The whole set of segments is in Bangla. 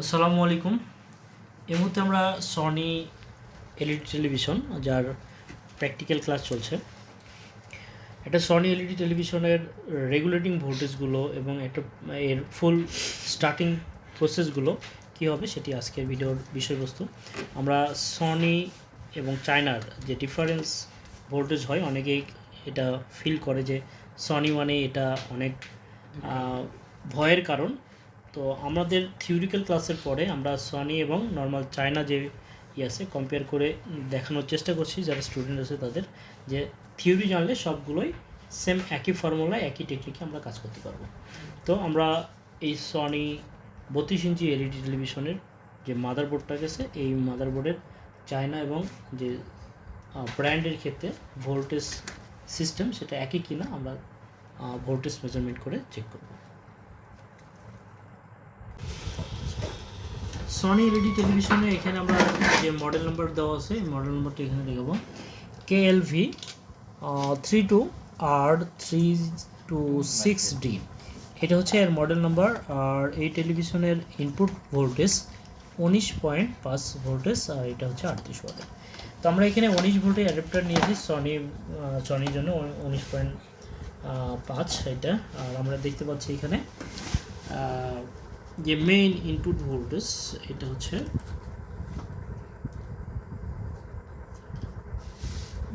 আসসালামু আলাইকুম। এই মুহূর্তে আমরা সনি এলইডি টেলিভিশন যার প্র্যাকটিক্যাল ক্লাস চলছে। একটা সনি এলইডি টেলিভিশনের রেগুলেটিং ভোল্টেজগুলো এবং একটা এর ফুল স্টার্টিং প্রসেসগুলো কী হবে সেটি আজকের ভিডিওর বিষয়বস্তু। আমরা সনি এবং চায়নার যে ডিফারেন্স ভোল্টেজ হয়, অনেকেই এটা ফিল করে যে সনি মানে এটা অনেক ভয়ের কারণ। তো আমাদের থিওরিক্যাল ক্লাসের পরে আমরা সনি এবং নর্মাল চায়না যে আছে কম্পেয়ার করে দেখানোর চেষ্টা করছি যারা স্টুডেন্ট আছে তাদের, যে থিওরি জানলে সবগুলোই সেম একই ফর্মুলায় একই টেকনিকে আমরা কাজ করতে পারবো। তো আমরা এই সনি 32 ইঞ্চি এলইডি টেলিভিশনের যে মাদারবোর্ডটা গেছে, এই মাদারবোর্ডের চায়না এবং যে ব্র্যান্ডের ক্ষেত্রে ভোল্টেজ সিস্টেম সেটা একই কিনা আমরা ভোল্টেজ মেজারমেন্ট করে চেক করব। সনি এলইডি টেলিভিশনে এখানে আমরা যে মডেল নাম্বার দেওয়া আছে, মডেল নাম্বারটা এখানে দেখাবো KLV 32R326D। এটা হচ্ছে এর মডেল নাম্বার। আর এই টেলিভিশনের ইনপুট ভোল্টেজ 19.5 ভোল্টেজ, আর এটা হচ্ছে 38 ওয়াটের। তো আমরা এখানে 19 ভোল্টের অ্যাডাপ্টার নিয়েছি সনির জন্য 19.5 এটা। আর আমরা দেখতে পাচ্ছি এখানে যে মেইন ইনপুট ভোল্টেজ এটা হচ্ছে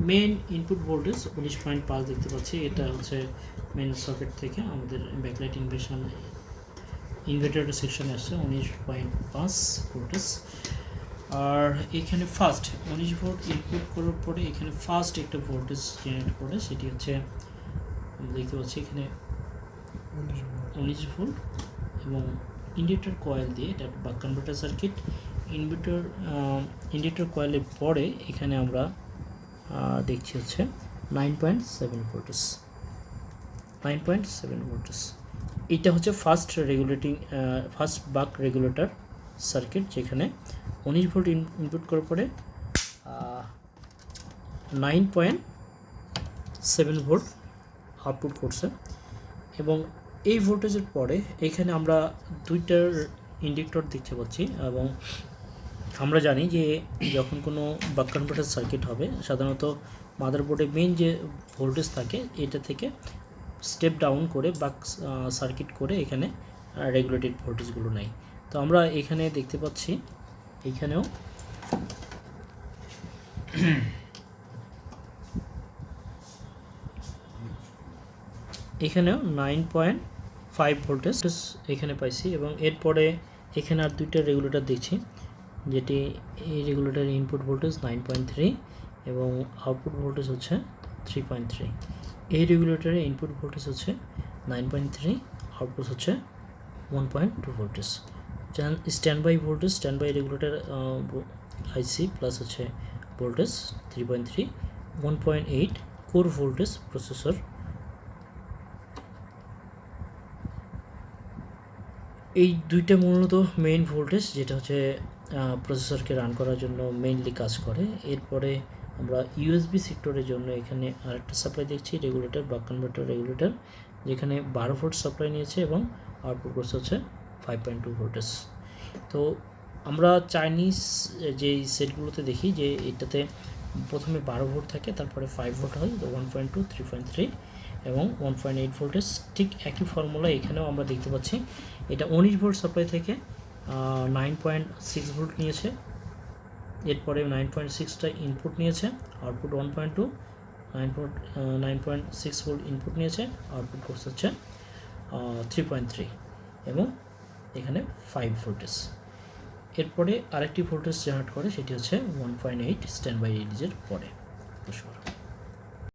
মেইন ইনপুট ভোল্টেজ 19.5 দেখতে পাচ্ছি। এটা হচ্ছে মেইন সকেট থেকে আমাদের ব্যাকলাইট ইনভার্টার সেকশনে আসছে 19.5 ভোল্টেজ। আর এখানে ফার্স্ট 19 ভোল্ট ইনপুট করার পরে এখানে ফার্স্ট একটা ভোল্টেজ জেনারেট করে, সেটি হচ্ছে দেখতে পাচ্ছি এখানে 19 ভোল্ট এবং ইন্ডিকেটর কয়েল দিয়ে, এটা বাক কনভার্টার সার্কিট। ইন্ডিকেটর কয়েলের পরে এখানে আমরা দেখছি হচ্ছে 9.7 ভোল্টেজ। এটা হচ্ছে ফার্স্ট বাক রেগুলেটর সার্কিট, যেখানে 19 ভোল্ট ইনপুট করার পরে 9.7 ভোল্ট আউটপুট করছে। এবং এই ভোল্টেজের পরে এখানে আমরা দুইটার ইন্ডিকেটর দেখতে পাচ্ছি। এবং আমরা জানি যে যখন কোনো বাক কনভার্টার সার্কিট হবে, সাধারণত মাদারবোর্ডে মেইন যে ভোল্টেজ থাকে এটা থেকে স্টেপ ডাউন করে বাক সার্কিট করে এখানে রেগুলেটেড ভোল্টেজগুলো নেয়। তো আমরা এখানে দেখতে পাচ্ছি এখানেও 9.5 ভোল্টেজ এখানে পাইছি। এবং এরপরে এখানে আর দুইটা রেগুলেটর দেখছি, যেটি এই রেগুলেটরের ইনপুট ভোল্টেজ 9.3 এবং আউটপুট ভোল্টেজ হচ্ছে 3.3। এই রেগুলেটরের ইনপুট ভোল্টেজ হচ্ছে 9.3, আউটপুট হচ্ছে 1.2 voltage. Stand by regulator IC plus হচ্ছে ভোল্টেজ 3.3, 1.8 কোর ভোল্টেজ প্রসেসর। এই দুইটা মূলত মেইন ভোল্টেজ, যেটা হচ্ছে প্রসেসরকে রান করার জন্য মেইনলি কাজ করে। এরপরে আমরা ইউএসবি সেক্টরের জন্য এখানে আরেকটা সাপ্লাই দেখছি, রেগুলেটর বাক কনভার্টার রেগুলেটর, যেখানে 12 ভোল্ট সাপ্লাই নিয়েছে এবং আউটপুট করছে হচ্ছে 5.2 ভোল্টেজ। তো আমরা চাইনিজ যেই সেটগুলোতে দেখি যে এটাতে প্রথমে 12 ভোল্ট থাকে, তারপরে 5 ভোল্ট হয়, তো 1.2, 3.3 এবং 1.8 ভোল্টেজ। ঠিক একই ফর্মুলা এখানেও আমরা দেখতে পাচ্ছি। এটা 19 ভোল্ট সাপ্লাই থেকে 9.6 ভোল্ট নিয়েছে, এরপরে 9.6টা ইনপুট নিয়েছে, আউটপুট 1.2, 9.6 ভোল্ট ইনপুট নিয়েছে, আউটপুট করছে হচ্ছে 3.3 এবং এখানে 5 ভোল্টেজ। এরপরে আরেকটি ভোল্টেজ জেনারেট করে, সেটি হচ্ছে 1.8 স্ট্যান্ড বাই রিলিজের পরে।